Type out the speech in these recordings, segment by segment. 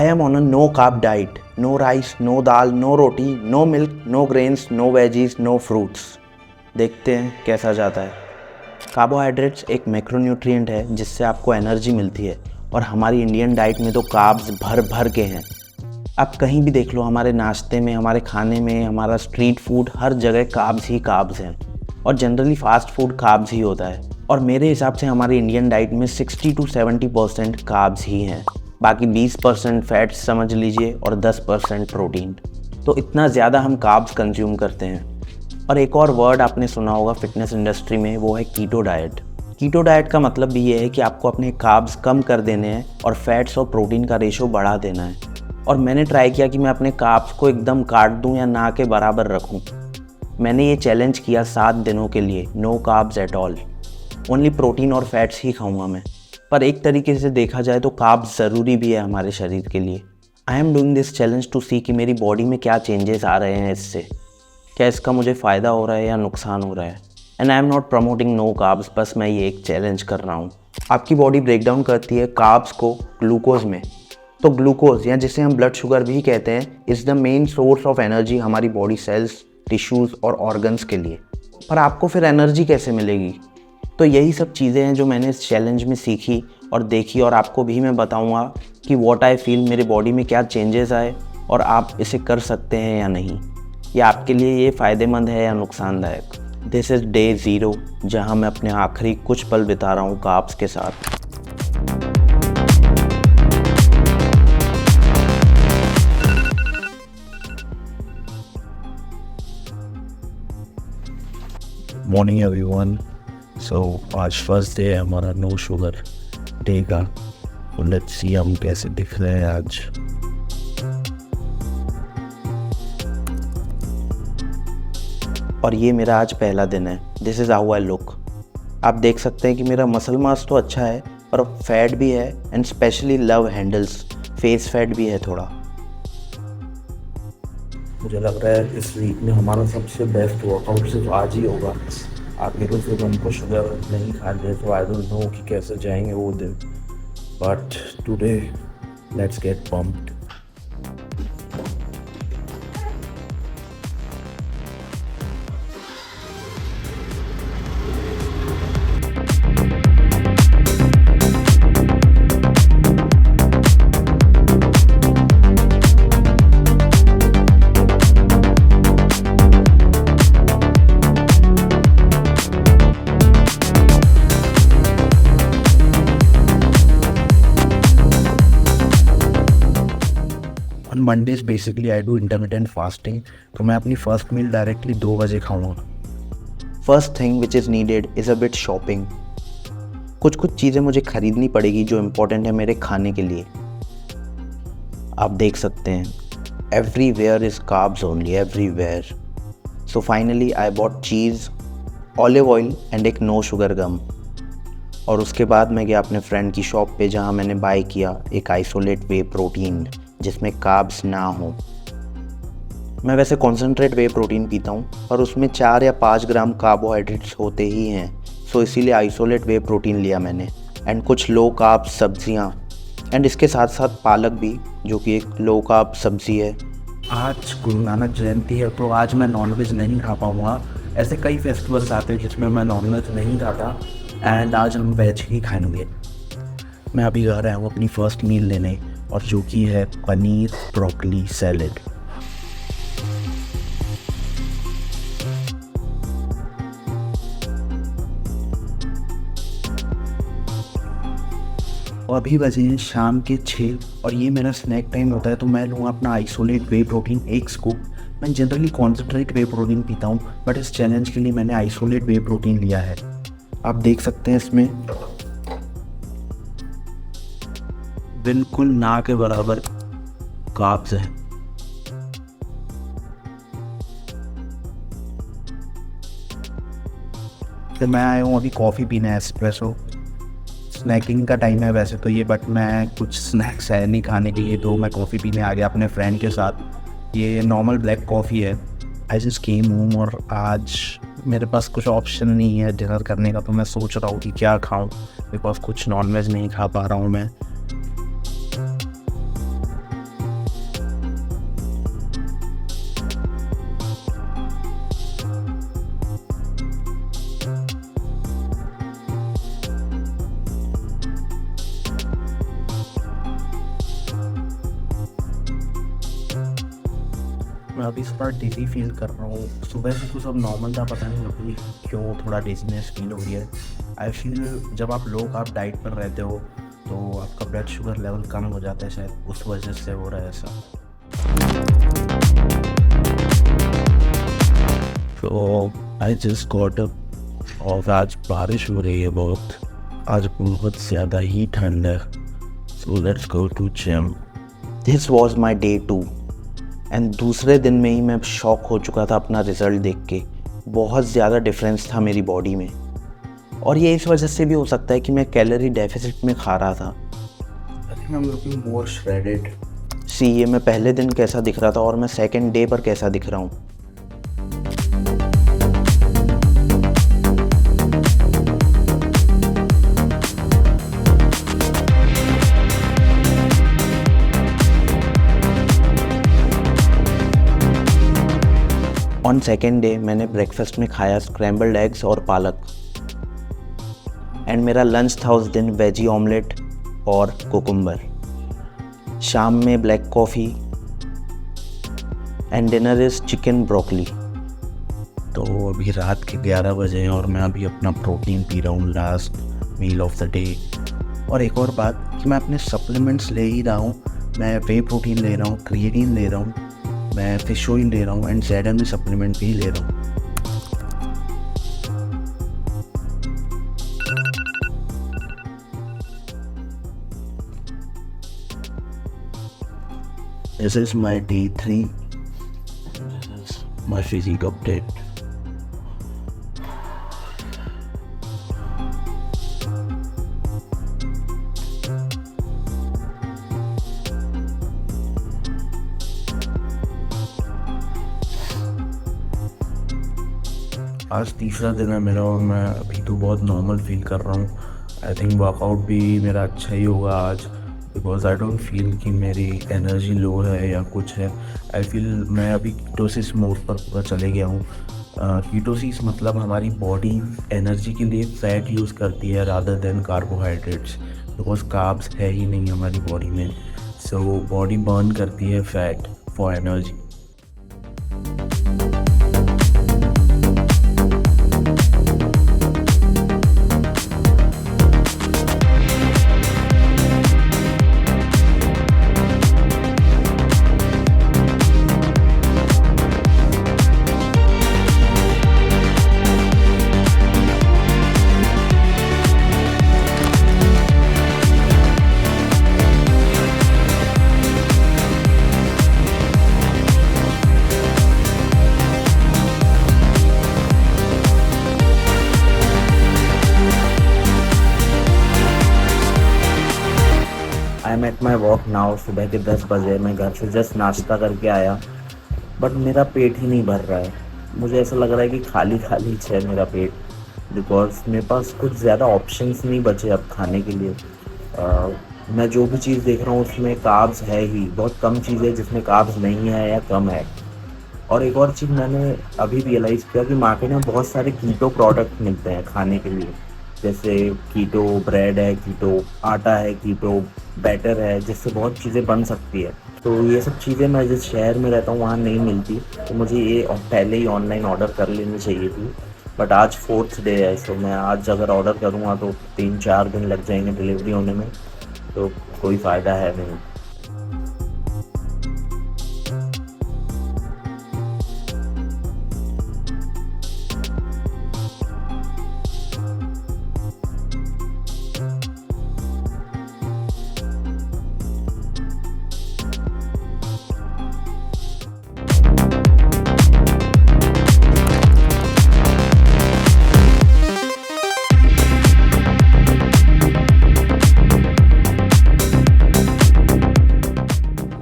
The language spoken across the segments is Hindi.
I am on a no carb diet. No rice, no dal, no roti, no milk, no grains, no veggies, no fruits. देखते हैं कैसा जाता है। कार्बोहाइड्रेट्स एक मैक्रोन्यूट्रिएंट है जिससे आपको एनर्जी मिलती है और हमारी इंडियन डाइट में तो कार्ब्स भर भर के हैं। आप कहीं भी देख लो, हमारे नाश्ते में, हमारे खाने में, हमारा स्ट्रीट फूड, हर जगह कार्ब्स ही कार्ब्स हैं और जनरली फास्ट फूड कार्ब्स ही होता है। और मेरे हिसाब से हमारी इंडियन डाइट में 60 to 70% कार्ब्स ही हैं, बाकी 20% फैट्स समझ लीजिए और 10% प्रोटीन। तो इतना ज़्यादा हम कार्ब्स कंज्यूम करते हैं। और एक और वर्ड आपने सुना होगा फिटनेस इंडस्ट्री में, वो है कीटो डाइट। कीटो डाइट का मतलब भी ये है कि आपको अपने कार्ब्स कम कर देने हैं और फैट्स और प्रोटीन का रेशो बढ़ा देना है। और मैंने ट्राई किया कि मैं अपने कार्ब्स को एकदम काट दूं या ना के बराबर रखूं। मैंने ये चैलेंज किया 7 दिनों के लिए, no carbs at all, only protein और फैट्स ही खाऊंगा मैं। पर एक तरीके से देखा जाए तो कार्ब्स ज़रूरी भी है हमारे शरीर के लिए। I am doing this challenge to see कि मेरी बॉडी में क्या चेंजेस आ रहे हैं इससे, क्या इसका मुझे फ़ायदा हो रहा है या नुकसान हो रहा है। And I am not promoting no carbs, बस मैं ये एक चैलेंज कर रहा हूँ। आपकी बॉडी ब्रेक डाउन करती है कार्ब्स को ग्लूकोज में। तो ग्लूकोज, या जिसे हम ब्लड शुगर भी कहते हैं, is the main source of energy हमारी बॉडी सेल्स, टिश्यूज़ और ऑर्गन्स के लिए। पर आपको फिर एनर्जी कैसे मिलेगी? तो यही सब चीज़ें हैं जो मैंने इस चैलेंज में सीखी और देखी, और आपको भी मैं बताऊंगा कि व्हाट आई फील, मेरी बॉडी में क्या चेंजेस आए और आप इसे कर सकते हैं या नहीं, या आपके लिए ये फ़ायदेमंद है या नुकसानदायक। दिस इज़ डे 0, जहां मैं अपने आखिरी कुछ पल बिता रहा हूँ कार्ब्स के साथ। Morning everyone. सो आज फर्स्ट डे है हमारा नो शुगर डे का। तो लेट्स सी हम कैसे दिख रहे हैं आज। और ये मेरा आज पहला दिन है। This is how I look. आप देख सकते हैं कि मेरा मसल मास तो अच्छा है, पर फैट भी है, and specially love handles, face fat भी है थोड़ा। मुझे लग रहा है इस वीक में हमारा सबसे बेस्ट वर्कआउट सिर्फ आज ही होगा। आगे तो फिर हमको शुगर नहीं खाने, तो आई डोंट नो कि कैसे जाएंगे वो दिन, but today let's get pumped. On Mondays basically I do intermittent fasting, तो मैं अपनी फर्स्ट मील डायरेक्टली 2 बजे खाऊंगा। First thing which is needed is a bit shopping. कुछ चीज़ें मुझे ख़रीदनी पड़ेगी जो इम्पोर्टेंट है मेरे खाने के लिए। आप देख सकते हैं everywhere is carbs only, everywhere. So finally I bought cheese, olive oil and एक नो शुगर गम। और उसके बाद मैं गया अपने फ्रेंड की शॉप पे, जहाँ मैंने बाय किया एक आइसोलेट वे प्रोटीन जिसमें कार्ब्स ना हो। मैं वैसे कॉन्सेंट्रेट वे प्रोटीन पीता हूँ, पर उसमें 4 या 5 ग्राम कार्बोहाइड्रेट्स होते ही हैं। सो इसीलिए आइसोलेट वे प्रोटीन लिया मैंने, एंड कुछ लो कार्ब सब्जियाँ, एंड इसके साथ साथ पालक भी, जो कि एक लो कार्ब सब्जी है। आज गुरु नानक जयंती है, तो आज मैं नॉनवेज नहीं खा पाऊँगा। ऐसे कई फेस्टिवल्स आते हैं जिसमें मैं नॉनवेज नहीं खाता, एंड आज हम वेज ही खाएंगे। मैं अभी जा रहा हूँ अपनी फर्स्ट मील लेने, और जो कि है पनीर ब्रोकली सैलेड। और अभी बजे हैं शाम के 6, और ये मेरा स्नैक टाइम होता है। तो मैं लूँगा अपना आइसोलेट वे प्रोटीन 1 स्कूप। मैं जनरली कॉन्सेंट्रेट वे प्रोटीन पीता हूँ, बट इस चैलेंज के लिए मैंने आइसोलेट वे प्रोटीन लिया है। आप देख सकते हैं इसमें बिल्कुल ना के बराबर कार्ब्स हैं। तो मैं आया हूँ अभी कॉफ़ी पीना, एस्प्रेसो। स्नैकिंग का टाइम है वैसे तो ये, बट मैं कुछ स्नैक्स है नहीं खाने के लिए, तो मैं कॉफ़ी पीने आ गया अपने फ्रेंड के साथ। ये नॉर्मल ब्लैक कॉफ़ी है। आई जस्ट केम होम, और आज मेरे पास कुछ ऑप्शन नहीं है डिनर करने का, तो मैं सोच रहा हूँ कि क्या खाऊँ, बिकॉज कुछ नॉनवेज नहीं खा पा रहा हूँ मैं। मैं अभी थोड़ा डिजी फील कर रहा हूँ। सुबह से तो सब नॉर्मल था, पता नहीं अभी क्यों थोड़ा डिजीनेस फील हो रही है। आई फील जब आप लो कार्ब डाइट पर रहते हो तो आपका ब्लड शुगर लेवल कम हो जाता है, शायद उस वजह से हो रहा है ऐसा। तो आई जस्ट गॉट अप, और आज बारिश हो रही है बहुत, आज बहुत ज़्यादा ही ठंड है। So let's go to gym. This was my day 2 and दूसरे दिन में ही मैं शॉक हो चुका था अपना रिज़ल्ट देख के। बहुत ज़्यादा डिफरेंस था मेरी बॉडी में, और ये इस वजह से भी हो सकता है कि मैं कैलोरी डेफिसिट में खा रहा था। I think I am looking more shredded. See ये मैं पहले दिन कैसा दिख रहा था और मैं सेकेंड डे पर कैसा दिख रहा हूँ। ऑन सेकेंड डे मैंने ब्रेकफास्ट में खाया स्क्रैम्बल्ड एग्स और पालक, एंड मेरा लंच था उस दिन वेजी ऑमलेट और कुकुम्बर। शाम में black coffee and dinner is chicken broccoli. तो अभी रात के 11 बजे हैं और मैं अभी अपना प्रोटीन पी रहा हूँ, last meal of the day. और एक और बात कि मैं अपने सप्लीमेंट्स ले ही रहा हूँ। मैं वे प्रोटीन ले रहा हूँ, क्रिएटिन ले रहा हूँ, मैं फिश ऑयल ले रहा हूँ एंड ज़ेड सप्लीमेंट भी ले रहा हूँ। This is my day 3. This is my physique update. आज तीसरा दिन है मेरा और मैं अभी तो बहुत नॉर्मल फील कर रहा हूँ। आई थिंक वर्कआउट भी मेरा अच्छा ही होगा आज, बिकॉज आई डोंट फील कि मेरी एनर्जी लो है या कुछ है। आई फील मैं अभी कीटोसिस मोड पर पूरा चले गया हूँ। कीटोसिस मतलब हमारी बॉडी एनर्जी के लिए फ़ैट यूज़ करती है rather than carbohydrates, because carbs है ही नहीं हमारी बॉडी में। सो बॉडी बर्न करती है fat for energy. I am at my walk now. सुबह के 10 बजे मैं घर से जस्ट नाश्ता करके आया, बट मेरा पेट ही नहीं भर रहा है। मुझे ऐसा लग रहा है कि खाली खाली है मेरा पेट, बिकॉज मेरे पास कुछ ज़्यादा ऑप्शंस नहीं बचे अब खाने के लिए। मैं जो भी चीज़ देख रहा हूँ उसमें कार्ब्स है ही, बहुत कम चीज़ें जिसमें कार्ब्स नहीं है या कम है। और एक और चीज़ मैंने अभी रियलाइज़ किया कि मार्केट में बहुत सारे कीटो प्रोडक्ट मिलते हैं खाने के लिए, जैसे कीटो ब्रेड है, कीटो आटा है, कीटो बैटर है, जिससे बहुत चीज़ें बन सकती है। तो ये सब चीज़ें मैं जिस शहर में रहता हूँ वहाँ नहीं मिलती, तो मुझे ये पहले ही ऑनलाइन ऑर्डर कर लेनी चाहिए थी। बट आज 4th डे है, सो मैं आज अगर ऑर्डर करूँगा तो 3-4 दिन लग जाएंगे डिलीवरी होने में, तो कोई फ़ायदा है नहीं।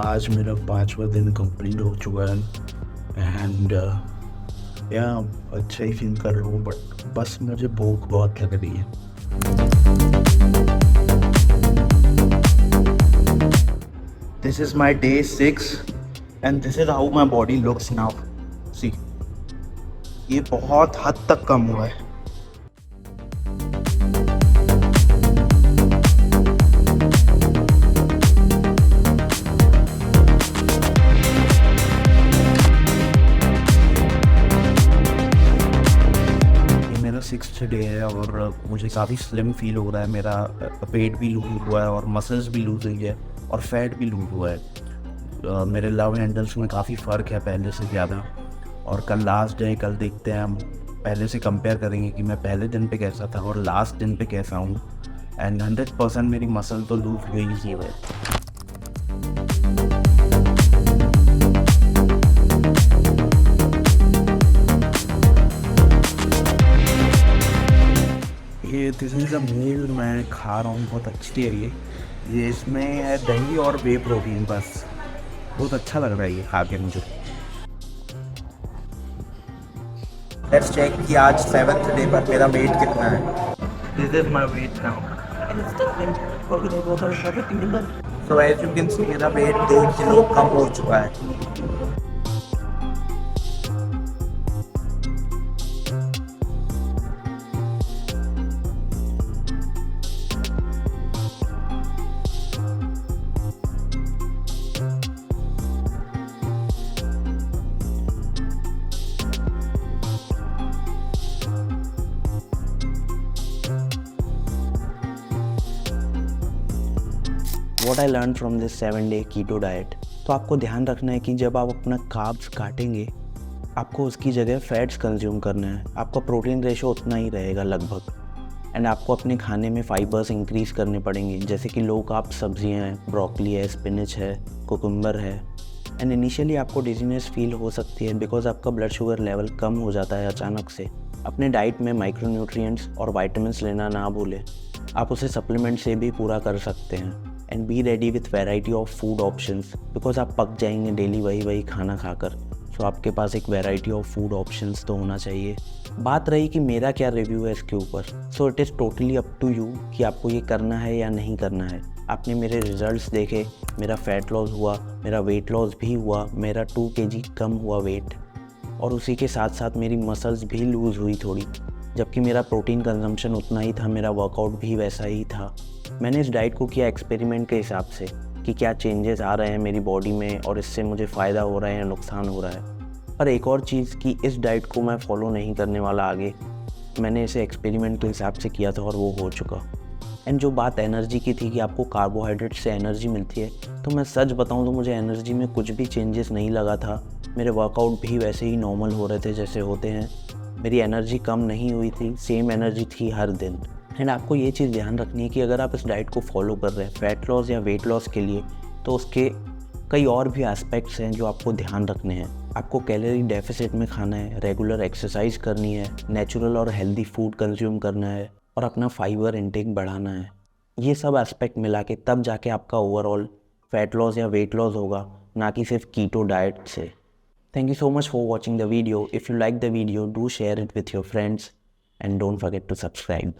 आज मेरा 5वां दिन कंप्लीट हो चुका है एंड या अच्छा ही फील कर रहा हूँ, बट बस मुझे भूख बहुत लग रही है। This is my day 6 and this is how my body looks now. See, ये बहुत हद तक कम हुआ है। गए हैं और मुझे काफ़ी स्लिम फील हो रहा है। मेरा वेट भी लूज हुआ है और मसल्स भी लूज हुई है और फैट भी लूज हुआ है। मेरे लव हैंडल्स में काफ़ी फ़र्क है पहले से ज़्यादा। और कल लास्ट डे, कल देखते हैं हम, पहले से कंपेयर करेंगे कि मैं पहले दिन पे कैसा था और लास्ट दिन पे कैसा हूँ। एंड 100% मेरी मसल तो लूज हुई ही है। ये दिस इज़ अ मील मैं खा रहा हूँ, बहुत अच्छी है ये इसमें है दही और वे प्रोटीन, बस बहुत अच्छा लग रहा है ये खा के मुझे। लेट्स चेक कि आज 7th डे पर मेरा वेट कितना है। This is my weight now. So as you can see मेरा वेट 2 किलो कम हो चुका है। What I learn from this 7-day keto diet. तो आपको ध्यान रखना है कि जब आप अपना कार्ब्स काटेंगे, आपको उसकी जगह फैट्स कंज्यूम करना है। आपका प्रोटीन रेशो उतना ही रहेगा लगभग। एंड आपको अपने खाने में फाइबर्स इंक्रीज़ करने पड़ेंगे, जैसे कि लो कार्ब सब्जियां हैं, ब्रोकली है, स्पिनच है, कुकुम्बर है। एंड इनिशियली आपको डिजीनेस फील हो सकती है बिकॉज आपका ब्लड शुगर लेवल कम हो जाता है अचानक से। अपने डाइट में माइक्रोन्यूट्रिएंट्स और वाइटामिन्स लेना ना भूलें। आप उसे सप्लीमेंट से भी पूरा कर सकते हैं। And be ready with variety of food options because आप पक जाएंगे डेली वही खाना खाकर। सो आपके पास एक वैरायटी ऑफ फूड ऑप्शंस तो होना चाहिए। बात रही कि मेरा क्या रिव्यू है इसके ऊपर, so it is totally up to you कि आपको ये करना है या नहीं करना है। आपने मेरे रिजल्ट्स देखे, मेरा फैट लॉस हुआ, मेरा वेट लॉस भी हुआ, मेरा 2 kg कम हुआ वेट, और उसी के साथ साथ मेरी मसल्स भी लूज़ हुई थोड़ी, जबकि मेरा प्रोटीन कंजम्पशन उतना ही था, मेरा वर्कआउट भी वैसा ही था। मैंने इस डाइट को किया एक्सपेरिमेंट के हिसाब से कि क्या चेंजेस आ रहे हैं मेरी बॉडी में और इससे मुझे फ़ायदा हो रहा है या नुकसान हो रहा है। पर एक और चीज़ कि इस डाइट को मैं फॉलो नहीं करने वाला आगे। मैंने इसे एक्सपेरिमेंट के हिसाब से किया था और वो हो चुका। एंड जो बात एनर्जी की थी कि आपको कार्बोहाइड्रेट से एनर्जी मिलती है, तो मैं सच बताऊं तो मुझे एनर्जी में कुछ भी चेंजेस नहीं लगा था। मेरे वर्कआउट भी वैसे ही नॉर्मल हो रहे थे जैसे होते हैं। मेरी एनर्जी कम नहीं हुई थी, सेम एनर्जी थी हर दिन। एंड आपको ये चीज़ ध्यान रखनी है कि अगर आप इस डाइट को फॉलो कर रहे हैं फैट लॉस या वेट लॉस के लिए, तो उसके कई और भी एस्पेक्ट्स हैं जो आपको ध्यान रखने हैं। आपको कैलोरी डेफिसिट में खाना है, रेगुलर एक्सरसाइज करनी है, नेचुरल और हेल्दी फूड कंज्यूम करना है और अपना फाइबर इंटेक बढ़ाना है। ये सब एस्पेक्ट मिला के तब जाके आपका ओवरऑल फैट लॉस या वेट लॉस होगा, ना कि सिर्फ कीटो डाइट से। Thank you so much for watching the video. If you like the video, do share it with your friends and don't forget to subscribe.